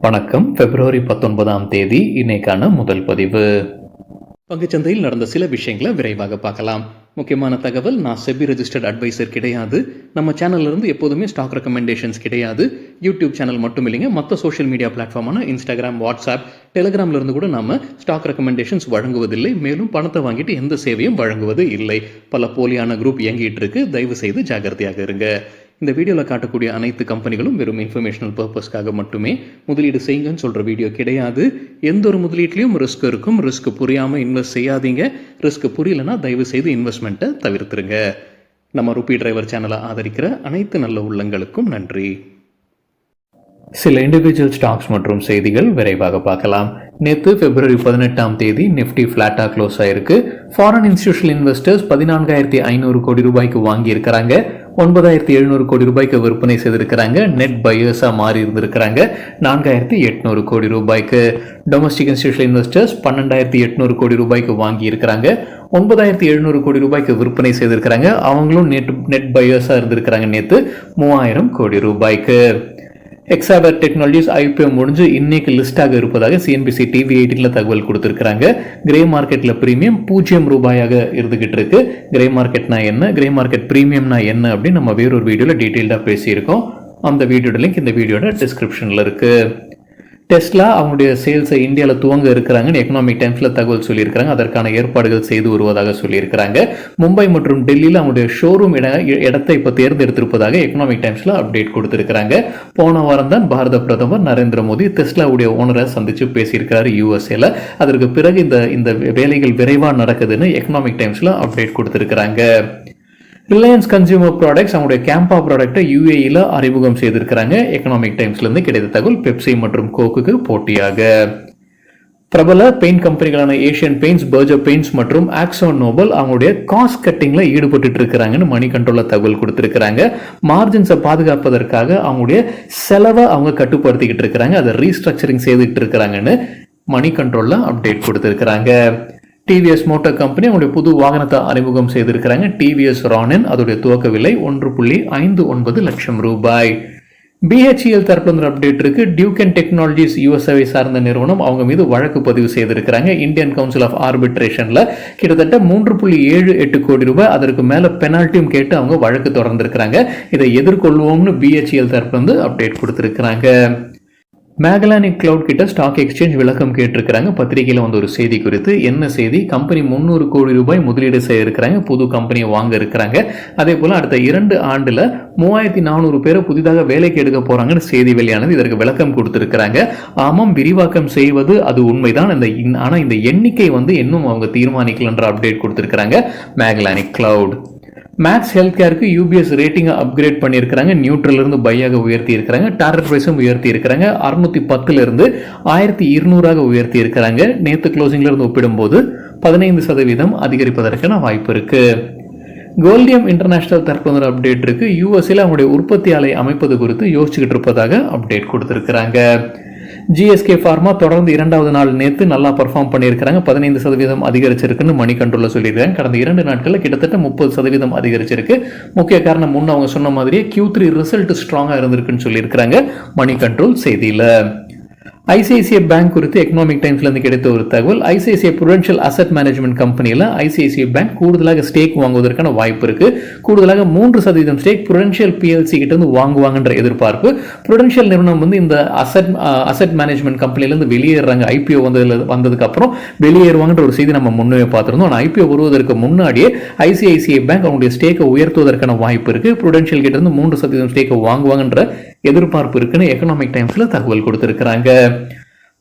வணக்கம். பிப்ரவரி 19ஆம் தேதி இன்னைக்கான முதல் பதிவு. பங்குச்சந்தையில் நடந்த சில விஷயங்களை விரைவாக பார்க்கலாம். முக்கியமான தகவல், நான் செபி ரெஜிஸ்டர்ட் அட்வைசர் கிடையாது. நம்ம சேனல்ல இருந்து எப்போதுமே ஸ்டாக் ரெக்கமெண்டேஷன்ஸ் கிடையாது. யூடியூப் சேனல் மட்டும் இல்லைங்க, மற்ற சோஷியல் மீடியா பிளாட்ஃபார்மான இன்ஸ்டாகிராம், வாட்ஸ்அப், டெலிகிராம்ல இருந்து கூட நம்ம ஸ்டாக் ரெக்கமெண்டேஷன்ஸ் வழங்குவதில்லை. மேலும் பணத்தை வாங்கிட்டு எந்த சேவையும் வழங்குவது இல்லை. பல போலியான குரூப் இயங்கிட்டு இருக்கு. தயவு செய்து ஜாகிரதையாக இருங்க. இந்த வீடியோவில் காட்டக்கூடிய அனைத்து கம்பெனிகளும் வெறும் இன்ஃபர்மேஷனல் பர்பஸ்க்காக மட்டுமே முதலீடு செய்யுங்கன்னு சொல்கிற வீடியோ கிடையாது. எந்த ஒரு முதலீட்லையும் ரிஸ்க் இருக்கும். ரிஸ்க் புரியாமல் இன்வெஸ்ட் செய்யாதீங்க. ரிஸ்க் புரியலன்னா தயவு செய்து இன்வெஸ்ட்மெண்ட்டை தவிர்த்துருங்க. நம்ம ருபி டிரைவர் சேனலை ஆதரிக்கிற அனைத்து நல்ல உள்ளங்களுக்கும் நன்றி. சில இண்டிவிஜுவல் ஸ்டாக்ஸ் மற்றும் செய்திகள் விரைவாக பார்க்கலாம். நேற்று பிப்ரவரி 18ஆம் தேதி நிஃப்டி ஃபிளாட்டாக க்ளோஸ் ஆயிருக்கு. ஃபாரின் இன்ஸ்டிடியூஷனல் இன்வெஸ்டர்ஸ் 14,500 கோடி ரூபாய்க்கு வாங்கி இருக்கிறாங்க. 9,700 கோடி ரூபாய்க்கு விற்பனை செய்திருக்கிறாங்க. நெட் பையர்ஸாக மாறி இருந்திருக்கிறாங்க 4,800 கோடி ரூபாய்க்கு. டொமஸ்டிக் இன்ஸ்டிடியூஷனல் இன்வெஸ்டர்ஸ் 12,800 கோடி ரூபாய்க்கு வாங்கி இருக்கிறாங்க. 9,700 கோடி ரூபாய்க்கு விற்பனை செய்திருக்கிறாங்க. அவங்களும் நெட் பையர்ஸாக இருந்திருக்கிறாங்க நேற்று 3,000 கோடி ரூபாய்க்கு. எக்ஸாவர் டெக்னாலஜிஸ் ஐபிஓ முடிஞ்சு இன்னைக்கு லிஸ்டாக இருப்பதாக சிஎன்பிசி டிவி 18 தகவல் கொடுத்திருக்கிறாங்க. கிரே மார்க்கெட்ல பிரீமியம் 0 ரூபாயாக இருந்துகிட்டு இருக்கு. கிரே மார்க்கெட்னா என்ன, கிரே மார்க்கெட் பிரீமியம்னா என்ன அப்படின்னு நம்ம வேறொரு வீடியோல டீட்டெயில்டா பேசியிருக்கோம். அந்த வீடியோட லிங்க் இந்த வீடியோட டிஸ்கிரிப்ஷன்ல இருக்கு. டெஸ்லா அவங்களுடைய சேல்ஸை இந்தியாவில் துவங்க இருக்கிறாங்கன்னு எக்கனாமிக் டைம்ஸில் தகவல் சொல்லியிருக்கிறாங்க. அதற்கான ஏற்பாடுகள் செய்து வருவதாக சொல்லியிருக்கிறாங்க. மும்பை மற்றும் டெல்லியில் அவங்களுடைய ஷோரூம் இடத்தை இப்போ தேர்ந்தெடுத்திருப்பதாக எக்கனாமிக் டைம்ஸில் அப்டேட் கொடுத்திருக்கிறாங்க. போன வாரம் தான் பாரத பிரதமர் நரேந்திர மோடி டெஸ்லாவுடைய ஓனரை சந்திச்சு பேசியிருக்கிறாரு யூஎஸ்ஏல. அதற்கு பிறகு இந்த வேலைகள் விரைவாக நடக்குதுன்னு எக்கனாமிக் டைம்ஸில் அப்டேட் கொடுத்திருக்கிறாங்க. ரிலையன்ஸ் கன்சியூமர் ப்ராடக்ட்ஸ் அவங்களுடைய கேம்பா ப்ராடக்டை யூஏஇல அறிமுகம் செய்திருக்கிறாங்க. எக்கனாமிக் டைம்ஸ்லேருந்து கிடைத்த தகவல். பெப்சி மற்றும் கோக்குக்கு போட்டியாக பிரபல பெயிண்ட் கம்பெனிகளான ஏஷியன் பெயிண்ட்ஸ், பர்ஜர் பெயிண்ட்ஸ் மற்றும் ஆக்ஸோன் நோபல் அவங்களுடைய காஸ்ட் கட்டிங்ல ஈடுபட்டு இருக்காங்கன்னு மணி கண்ட்ரோல்ல தகவல் கொடுத்திருக்கிறாங்க. மார்ஜின்ஸை பாதுகாப்பதற்காக அவங்களுடைய செலவை அவங்க கட்டுப்படுத்திக்கிட்டு இருக்கிறாங்க. அதை ரீஸ்ட்ரக்சரிங் செய்துட்டு இருக்கிறாங்கன்னு மணி கண்ட்ரோல்ல அப்டேட் கொடுத்திருக்கிறாங்க. டிவிஎஸ் மோட்டார் கம்பெனி அவங்களுடைய புது வாகனத்தை அறிமுகம் செய்திருக்கிறாங்க. டிவிஎஸ் ரானின் அதோடைய துவக்க விலை 1.59 லட்சம் ரூபாய். பிஹெச்இஎல் தரப்புல அப்டேட் இருக்கு. டியூகன் டெக்னாலஜிஸ் யூஎஸ்ஏவை சார்ந்த நிறுவனம் அவங்க மீது வழக்கு பதிவு செய்திருக்கிறாங்க. இந்தியன் கவுன்சில் ஆஃப் ஆர்பிட்ரேஷன்ல கிட்டத்தட்ட 3.78 கோடி ரூபாய் அதற்கு மேல பெனால்ட்டியும் கேட்டு அவங்க வழக்கு தொடர்ந்திருக்கிறாங்க. இதை எதிர்கொள்வோம்னு பிஹெச்இஎல் தரப்புல அப்டேட் கொடுத்திருக்கிறாங்க. மேகலானிக் கிளவுட் கிட்ட ஸ்டாக் எக்ஸ்சேஞ்ச் விளக்கம் கேட்டிருக்கிறாங்க. பத்திரிகையில் வந்து ஒரு செய்தி குறித்து. என்ன செய்தி? கம்பெனி 300 கோடி ரூபாய் முதலீடு செய்ய இருக்கிறாங்க. புது கம்பெனியை வாங்க இருக்கிறாங்க. அதே போல அடுத்த 2 ஆண்டுல 3,400 பேரை புதிதாக வேலைக்கு எடுக்க போறாங்கன்னு செய்தி வெளியானது. இதற்கு விளக்கம் கொடுத்திருக்கிறாங்க. ஆமாம், விரிவாக்கம் செய்வது அது உண்மைதான். ஆனா இந்த எண்ணிக்கை வந்து இன்னும் அவங்க தீர்மானிக்கலன்ற அப்டேட் கொடுத்திருக்கிறாங்க மேகலானிக் கிளவுட். மேக்ஸ் ஹெல்த் கேருக்கு யூபிஎஸ் ரேட்டிங்கை அப்கிரேட் பண்ணியிருக்கிறாங்க. நியூட்ரல் இருந்து பையாக உயர்த்தி இருக்கிறாங்க. டார்கெட் பிரைஸும் உயர்த்தி இருக்கிறாங்க. 610 இருந்து 1200 உயர்த்தி இருக்கிறாங்க. நேற்று க்ளோசிங்ல இருந்து ஒப்பிடும்போது 15% அதிகரிப்பதற்கான வாய்ப்பு இருக்கு. கோல்டியம் இன்டர்நேஷனல் தரப்பு அப்டேட் இருக்கு. யூஎஸ்ஏல அவங்களுடைய உற்பத்தி ஆலை அமைப்பது குறித்து யோசிச்சுக்கிட்டு இருப்பதாக அப்டேட் கொடுத்திருக்கிறாங்க. ஜிஎஸ்கே ஃபார்மா தொடர்ந்து 2வது நாள் நேற்று நல்லா பர்ஃபார்ம் பண்ணியிருக்கிறாங்க. 15% அதிகரிச்சிருக்குன்னு மணி கண்ட்ரோல்ல சொல்லியிருக்காங்க. கடந்த 2 நாட்களில் கிட்டத்தட்ட 30% அதிகரிச்சிருக்கு. முக்கிய காரணம் முன்ன அவங்க சொன்ன மாதிரியே Q3 ரிசல்ட் ஸ்ட்ராங்கா இருந்திருக்குன்னு சொல்லியிருக்கிறாங்க மணி கண்ட்ரோல் செய்தியில. ஐசிஐசிஐ பேங்க் குறித்து எக்கனாமிக் டைம்ஸ்ல இருந்து கிடைத்த ஒரு தகவல். ஐசிஐசிஐ புரூடென்ஷியல் அசெட் மேனேஜ்மெண்ட் கம்பெனியில் ஐசிஐசிஐ பேங்க் கூடுதலாக ஸ்டேக் வாங்குவதற்கான வாய்ப்பு இருக்கு. கூடுதலாக 3% ஸ்டேக் புரூடென்ஷியல் பிஎல்சி கிட்ட இருந்து வாங்குவாங்கன்ற எதிர்பார்ப்பு. புரூடென்ஷியல் நிறுவனம் வந்து இந்த அசெட் மேனேஜ்மெண்ட் கம்பெனில இருந்து வெளியேறாங்க. ஐபிஓ வந்ததுக்கு அப்புறம் வெளியேறுவாங்கன்ற ஒரு செய்தி நம்ம முன்னே பார்த்திருந்தோம். ஆனால் ஐபிஓ வருவதற்கு முன்னாடியே ஐசிஐசிஐ பேங்க் அவங்களுடைய ஸ்டேக்கை உயர்த்துவதற்கான வாய்ப்பு இருக்கு. புரூடென்ஷியல் கிட்ட இருந்து 3% ஸ்டேக்கை வாங்குவாங்கன்ற எதிர்பார்ப்பு இருக்குன்னு எக்கனாமிக் டைம்ஸ்ல தகவல் கொடுத்திருக்கிறாங்க.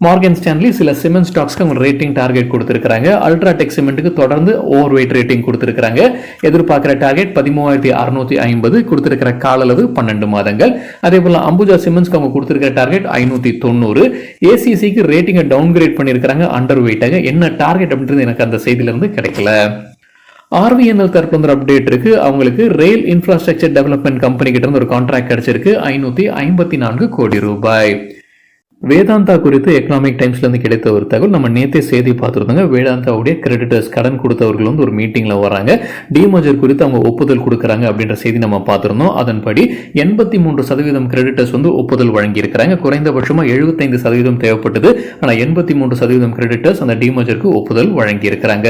மார்கன் ஸ்டான்லி சில சிமெண்ட் ஸ்டாக்ஸ்க்கு அவங்க ரேட்டிங் டார்கெட் கொடுத்திருக்காங்க. அல்ட்ராடெக் சிமெண்ட்டுக்கு தொடர்ந்து ஓவர் வெயிட் ரேட்டிங் கொடுத்திருக்காங்க. எதிர்பார்க்கிற டார்கெட் 13,650, கொடுத்திருக்கிற கால அளவு 12 மாதங்கள். அதே போல அம்புஜா சிமெண்ட்ஸ்க்கு அவங்க கொடுத்திருக்கிற டார்கெட் 590. ஏசிசிக்கு ரேட்டிங்கை டவுன்கிரேட் பண்ணியிருக்காங்க அண்டர் வெயிட்டாக. என்ன டார்கெட் அப்படின்றது எனக்கு அந்த செய்தியில இருந்து கிடைக்கல. ஆர்விஎன்எல் தரப்பு அப்டேட் இருக்கு. அவங்களுக்கு ரயில் இன்ஃப்ராஸ்ட்ரக்சர் டெவலப்மெண்ட் கம்பெனி கிட்ட இருந்து ஒரு கான்ட்ராக்ட் கிடைச்சிருக்கு 554 கோடி ரூபாய். வேதாந்தா குறித்து எக்கனாமிக் டைம்ஸ்ல இருந்து கிடைத்த ஒரு தகவல். நம்ம நேத்தே செய்தி பார்த்துருந்தோங்க. வேதாந்தாவுடைய கிரெடிட்டர்ஸ், கடன் கொடுத்தவர்கள் வந்து ஒரு மீட்டிங்ல வராங்க. டிமர்ஜர் குறித்து அவங்க ஒப்புதல் கொடுக்கறாங்க அப்படின்ற செய்தி நம்ம பார்த்திருந்தோம். அதன்படி 83% கிரெடிட்டர்ஸ் வந்து ஒப்புதல் வழங்கி இருக்கிறாங்க. குறைந்தபட்சமா 75% தேவைப்பட்டது. ஆனா 83% கிரெடிட்டர்ஸ் அந்த டிமர்ஜருக்கு ஒப்புதல் வழங்கி இருக்கிறாங்க.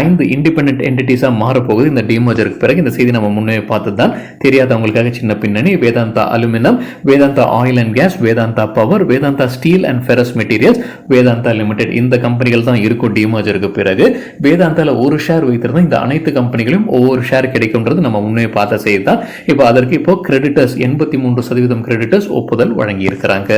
5 இண்டிபெண்டன்ட் என்டிட்டிஸா மாறப்போகுது இந்த டிமர்ஜருக்கு பிறகு. இந்த செய்தி நம்ம முன்னே பார்த்ததுதான். தெரியாதவங்களுக்காக சின்ன பின்னணி. Vedanta aluminium, Vedanta oil and gas, Vedanta power, Vedanta steel and ferrous materials, Vedanta limited, இந்த கம்பெனிகள் தான் இருக்கும் டிமர்ஜருக்கு பிறகு. வேதாந்தால ஒரு ஷேர் வைத்திருந்தா இந்த அனைத்து கம்பெனிகளும் ஒவ்வொரு ஷேர் கிடைக்கும்ன்றது நம்ம முன்னே பார்த்த செய்தி தான். இப்போ அதற்கு இப்போ கிரெடிட்டர்ஸ் 83% கிரெடிட்டர்ஸ் ஒப்புதல் வழங்கி இருக்கிறாங்க.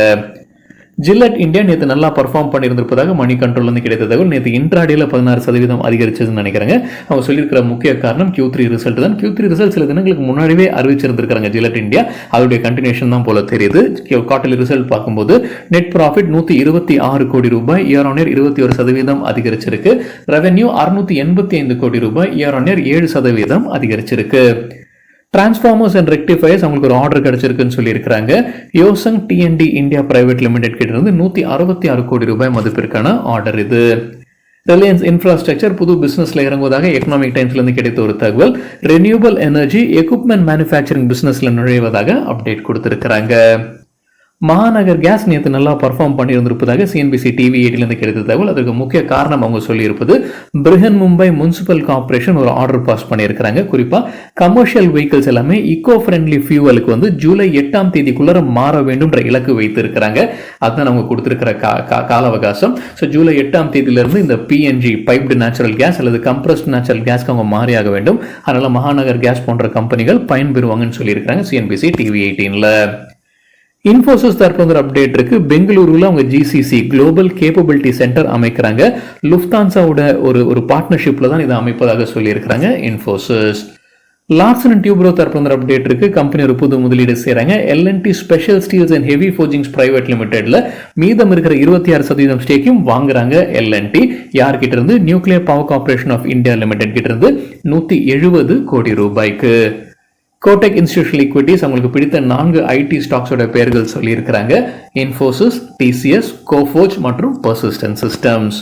ஜில்லட் இந்தியா நேற்று நல்லா பர்ஃபார்ம் பண்ணியிருந்திருப்பதாக மணி கண்ட்ரோல் வந்து கிடைத்த தகவல். நேற்று இன்ட்ராடேல 16% அதிகரிச்சதுன்னு நினைக்கிறாங்க. அவங்க சொல்லியிருக்கிற முக்கிய காரணம் Q3 ரிசல்ட் தான். Q3 ரிசல்ட் சில தினங்களுக்கு முன்னாடியே அறிவிச்சிருந்திருக்காங்க ஜில்லட் இந்தியா. அதோடைய கண்டினியூஷன் தான் போல தெரியுது. குவார்டர்லி ரிசல்ட் பார்க்கும்போது நெட் ப்ராஃபிட் 126 கோடி ரூபாய், இயர் ஆன் இயர் 21% அதிகரிச்சிருக்கு. ரெவென்யூ 685 கோடி ரூபாய், இயர் ஆன் இயர் 7% அதிகரிச்சிருக்கு. டிரான்ஸ்ஃபார்மர்ஸ் அண்ட் ரெக்டிஃபயர்ஸ் அவங்களுக்கு ஒரு ஆர்டர் கிடைச்சிருக்குன்னு சொல்லியிருக்காங்க. யோசங் TND இந்தியா பிரைவேட் லிமிடெட் கிட்ட இருந்து 166 கோடி ரூபாய் மதிப்பிற்கான ஆர்டர் இது. ரிலையன்ஸ் இன்ஃப்ராஸ்ட்ரக்சர் புது பிசினஸ்ல இறங்குவதாக எக்கனாமிக் டைம்ஸ்ல இருந்து கிடைத்த ஒரு தகவல். ரெனியூவபிள் எனர்ஜி எக்யூப்மெண்ட் மேனுஃபேக்சரிங் பிசினஸ்ல நுழைவதாக அப்டேட் கொடுத்திருக்கிறாங்க. மகாநகர் கேஸ் நேற்று நல்லா பர்ஃபார்ம் பண்ணியிருந்திருப்பதாக CNBC TV8 இருந்து கிடைத்த தகவல். அதுக்கு முக்கிய காரணம் அவங்க சொல்லியிருப்பது, பிரிஹன் மும்பை முனிசிபல் கார்பரேஷன் ஒரு ஆர்டர் பாஸ் பண்ணியிருக்கிறாங்க. குறிப்பா கமர்ஷியல் வெஹிக்கிள்ஸ் எல்லாமே இக்கோ ஃப்ரெண்ட்லி ஃபியூவலுக்கு வந்து ஜூலை 8ஆம் தேதிக்குள்ள மாற வேண்டும்ன்ற இலக்கு வைத்திருக்கிறாங்க. அதுதான் அவங்க கொடுத்திருக்கிற கால அவகாசம். ஸோ ஜூலை 8ஆம் தேதியிலிருந்து இந்த PNG பைப்டு நேச்சுரல் கேஸ் அல்லது கம்ப்ரஸ்ட் நேச்சுரல் கேஸ்க்கு அவங்க மாறியாக வேண்டும். அதனால மகாநகர் கேஸ் போன்ற கம்பெனிகள் பயன்பெறுவாங்கன்னு சொல்லியிருக்கிறாங்க CNBC TV18ல. இன்ஃபோசிஸ் தரப்புல ஒரு அப்டேட் இருக்கு. பெங்களூருல அவங்க GCC குளோபல் கேப்பபிலிட்டி சென்டர் அமைக்கிறாங்க. லுஃப்தான்சாவோட ஒரு பார்ட்னர்ஷிப்ல தான் இதை அமைப்பதாக சொல்லியிருக்கிறாங்க இன்ஃபோசிஸ். லார்சன் அண்ட் டியூப்ரோ தரப்புல அப்டேட் இருக்கு. கம்பெனி ஒரு புது முதலீடு செய்றாங்க. L&T special steels and heavy forgings private லிமிடெட்ல மீதம் இருக்கிற 26% ஸ்டேக்கையும் வாங்குறாங்க L&T. யார்கிட்ட இருந்து? Nuclear power corporation of India limited கிட்ட இருந்து 170 கோடி ரூபாய்க்கு. கோடெக் இன்ஸ்டிடியூஷனல் ஈக்விட்டிஸ் அவங்களுக்கு பிடித்த 4 IT ஸ்டாக்ஸோட பெயர்கள் சொல்லியிருக்கிறாங்க. இன்ஃபோசிஸ், TCS, கோஃபோர்ஜ் மற்றும் பர்சிஸ்டன்ட் சிஸ்டம்ஸ்.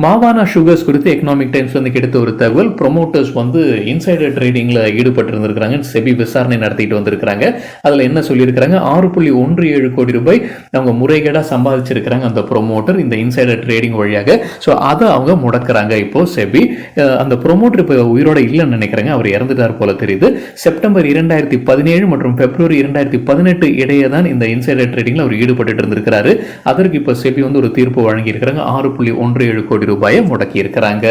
மாவானா சுகர்ஸ் குறித்து எக்கனாமிக் டைம்ஸ்ல இருந்து கிடைத்த ஒரு தகவல். ப்ரொமோட்டர்ஸ் வந்து இன்சைடர் ட்ரேடிங்ல ஈடுபட்டு இருந்திருக்காங்க. செபி விசாரணை நடத்திட்டு வந்திருக்காங்க. அதுல என்ன சொல்லியிருக்காங்க? 6.17 கோடி ரூபாய் அவங்க முறைகேடா சம்பாதிச்சிருக்கிறாங்க அந்த ப்ரொமோட்டர் இந்த இன்சைடர் ட்ரேடிங் வழியாக. ஸோ அதை அவங்க முடக்கிறாங்க இப்போ செபி. அந்த ப்ரொமோட்டர் இப்போ உயிரோட இல்லைன்னு நினைக்கிறாங்க. அவர் இறந்துட்டார் போல தெரியுது. செப்டம்பர் 2017 மற்றும் பிப்ரவரி 2018 இடையே தான் இந்த இன்சைடர் ட்ரேடிங்ல அவர் ஈடுபட்டு இருந்திருக்கிறாரு. அதற்கு இப்போ செபி வந்து ஒரு தீர்ப்பு வழங்கி இருக்கிறாங்க. 6.17 கோடி ரூபாயை முடக்கி இருக்கிறாங்க.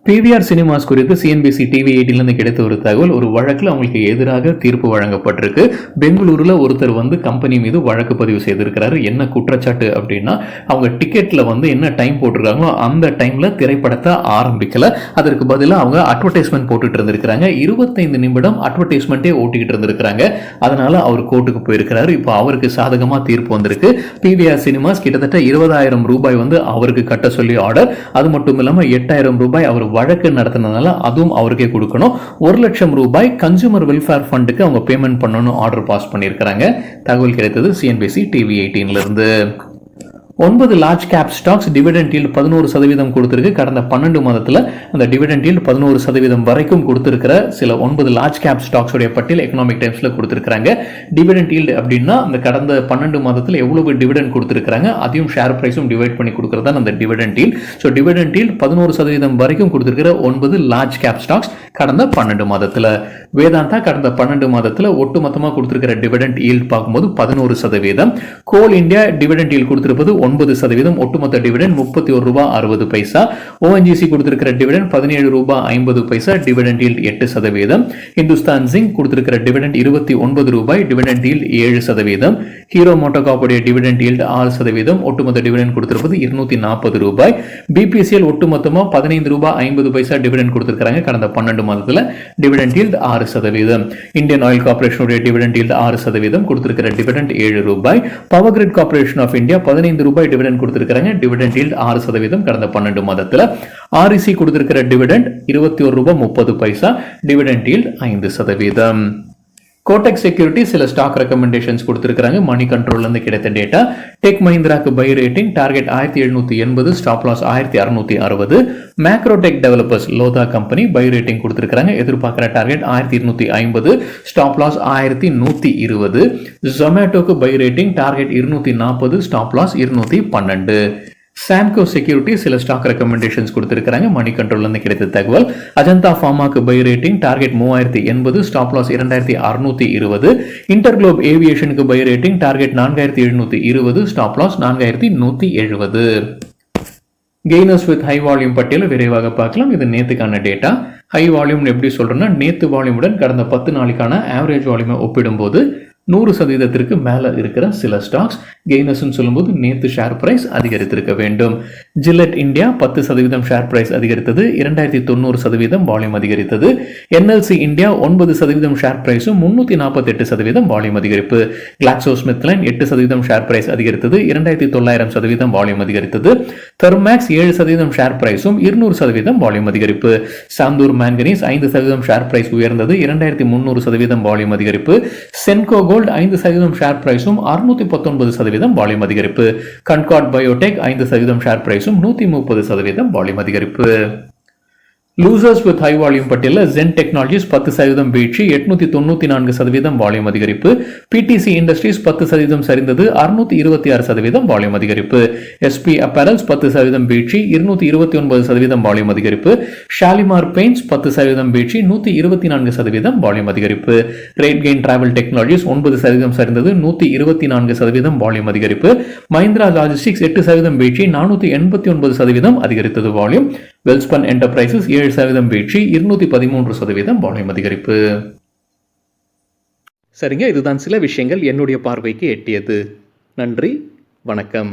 PVR சினிமாஸ் குறித்து CNBC TV18 இருந்து கிடைத்த ஒரு தகவல். ஒரு வழக்கில் அவங்களுக்கு எதிராக தீர்ப்பு வழங்கப்பட்டிருக்கு. பெங்களூருல ஒருத்தர் வந்து கம்பெனி மீது வழக்கு பதிவு செய்திருக்கிறாரு. என்ன குற்றச்சாட்டு அப்படின்னா, அவங்க டிக்கெட்ல வந்து என்ன டைம் போட்டிருக்காங்களோ அந்த டைம்ல திரைப்படத்தை ஆரம்பிக்கல. அதற்கு பதிலாக அவங்க அட்வர்டைஸ்மெண்ட் போட்டுட்டு இருந்திருக்காங்க. 25 நிமிடம் அட்வர்டைஸ்மெண்ட்டே ஓட்டிக்கிட்டு இருந்திருக்காங்க. அதனால அவர் கோர்ட்டுக்கு போயிருக்கிறாரு. இப்போ அவருக்கு சாதகமா தீர்ப்பு வந்திருக்கு. PVR சினிமாஸ் கிட்டத்தட்ட 20,000 ரூபாய் வந்து அவருக்கு கட்ட சொல்லி ஆர்டர். அது மட்டும் இல்லாம 8,000 ரூபாய் அவர் வழக்கு நடத்தினதால அதுவும் அவருக்கே கொடுக்கணும். 1 லட்சம் ரூபாய் கன்சூமர் வெல்ஃபேர் ஃபண்டுக்கு அவங்க பேமெண்ட் பண்ணணும் ஆர்டர் பாஸ் பண்ணியிருக்கிறாங்க. தகவல் கிடைத்தது CNBC TV18ல இருந்து. 9 large cap stocks dividend yield 11% கொடுத்திருக்கு. கடந்த 12 மாதத்துல அந்த டிவிடெண்ட் ஈல்ட் 11% வரைக்கும் கொடுத்திருக்கிற சில 9 லார்ஜ் கேப் ஸ்டாக்ஸ் உடைய பட்டியல் எக்கனாமிக் டைம்ஸ்ல கொடுத்திருக்காங்க. டிவிடெண்ட் ஈல்ட் அப்படின்னா அந்த கடந்த 12 மாதத்துல எவ்வளவு டிவிடெண்ட் கொடுத்திருக்காங்க அதையும் ஷேர் பிரைஸும் டிவைட் பண்ணி கொடுக்கறதா அந்த dividend yield. So dividend yield 11% வரைக்கும் கொடுத்திருக்கிற 9 லார்ஜ் கேப் ஸ்டாக்ஸ் கடந்த 12 மாதத்துல. வேதாந்தா கடந்த 12 மாதத்துல ஒட்டுமொத்தமா கொடுத்திருக்கிற டிவிடெண்ட் ஈல்ட் பார்க்கும்போது 11%. கோல் இந்தியா டிவிடெண்ட் ஈல்ட் கொடுத்திருப்பது 9%. ஒட்டுமொத்த டிவிடெண்ட் 31 ரூபாய் 60 பைசா. ONGC கொடுத்திருக்கிற டிவிடெண்ட் 17 ரூபாய் 50 பைசா. Dividend yield 8%. இந்துஸ்தான் ஜிங்க் கொடுத்திருக்கிற டிவிடெண்ட் 29 ரூபாய். Dividend yield 7%. Hero MotoCorp dividend yield 6%. ஒட்டுமொத்த டிவிடெண்ட் கொடுத்திருப்பது 240 ரூபாய். BPCL ஒட்டுமொத்தமா 15 ரூபாய் 50 பைசா டிவிடெண்ட் கொடுத்திருக்காங்க கடந்த 12 மாதத்துல. Dividend yield 6%. Indian Oil Corporation dividend yield 6% கொடுத்திருக்கிற டிவிடெண்ட் 7 ரூபாய். Power Grid Corporation of India 15 ரூபாய் டிவிடெண்ட் கொடுத்திருக்காங்க. டிவிடெண்ட் ஈல்ட் 6% கடந்த 12 மாதத்துல. REC கொடுத்திருக்கிற டிவிடெண்ட் 21 ரூபாய் 30 பைசா. Dividend yield 5%. கோடெக் செக்யூரிட்டி சில ஸ்டாக் ரெக்கமெண்டேஷன்ஸ் கொடுத்திருக்காங்க. மணி கண்ட்ரோல்ல இருந்து கிடைத்த டேட்டா. டெக் மஹிந்திராக்கு buy rating target 1780, stop loss 1660. Macrotech developers Lodha company buy rating கொடுத்திருக்காங்க. எதிர்பார்க்கிற டார்கெட் 1250, ஸ்டாப் லாஸ் 1120. ஜொமேட்டோக்கு buy rating target 240, stop loss 212. Samco security சில ஸ்டாக் ரெக்கமெண்டேஷன்ஸ் கொடுத்திருக்காங்க. மணி கண்ட்ரோல்ல இருந்து கிடைத்த தகவல். அஜந்தா ஃபார்மாக்கு buy rating target 3080, stop loss 2620. InterGlobe ஏவியேஷனுக்கு buy rating target 4720, stop loss 4170. Gainers with high volume பட்டியலை விரைவாக பார்க்கலாம். இது நேத்துக்கான டேட்டா. ஹை வால்யூம் எப்படி சொல்றேன்னா, நேத்து வால்யூமுடன் கடந்த 10 நாளுக்கான ஆவரேஜ் வால்யூமை ஒப்பிடும்போது 100% மேல இருக்கிற சில ஸ்டாக்ஸ் கெய்னர்ஸ் சொல்லும்போது நேத்து ஷேர் பிரைஸ் அதிகரித்திருக்க வேண்டும். ஜில்லட் இந்தியா 10% ஷேர் பிரைஸ் அதிகரித்தது, 2090% வால்யூம் அதிகரித்தது. என்எல்சி இந்தியா 9% ஷேர் பிரைஸும் 348% வால்யூம் அதிகரிப்பு. கிளாக்ஸோஸ்மித்லைன் 8% ஷேர் பிரைஸ் அதிகரித்தது, 2900% வால்யூம் அதிகரித்தது. தெர்மேக்ஸ் 7% ஷேர் பிரைஸும் 200% வால்யூம் அதிகரிப்பு. சாந்தூர் மேங்கனீஸ் 5% ஷேர் பிரைஸ் உயர்ந்தது, 2300% வால்யூம் அதிகரிப்பு. சென்கோ கோல்ட் 5% ஷேர் பிரைஸும் 619% வால்யூம் அதிகரிப்பு. கன்கார்ட் பயோடெக் 5% ஷேர் பிரைஸும் 130% வால்யூம் அதிகரிப்பு. லூசர்ஸ் வித் ஹை வால்யூம் பட்டியலில் ஜென் டெக்னாலஜிஸ் 10% வீழ்ச்சி, 894% வால்யூம் அதிகரிப்பு. பிடிசி இண்டஸ்ட்ரீஸ் 10% சரிந்தது, 626% வால்யூம் அதிகரிப்பு. எஸ்பி அப்பரல்ஸ் 10% வீழ்ச்சி, 229% வால்யூம் அதிகரிப்பு. ஷாலிமார் பெயிண்ட்ஸ் 10% வீழ்ச்சி, 124% வால்யூம் அதிகரிப்பு. Rate gain travel technologies 9% சரிந்தது, 124% volume அதிகரிப்பு. மஹிந்திரா லாஜிஸ்டிக்ஸ் 8% வீழ்ச்சி, 489% அதிகரித்தது வால்யூம். வெல்ஸ்பன் என்டர்பிரைசஸ் 7% வீழ்ச்சி, 213% வால்யூம் அதிகரிப்பு. சரிங்க, இதுதான் சில விஷயங்கள் என்னுடைய பார்வைக்கு எட்டியது. நன்றி, வணக்கம்.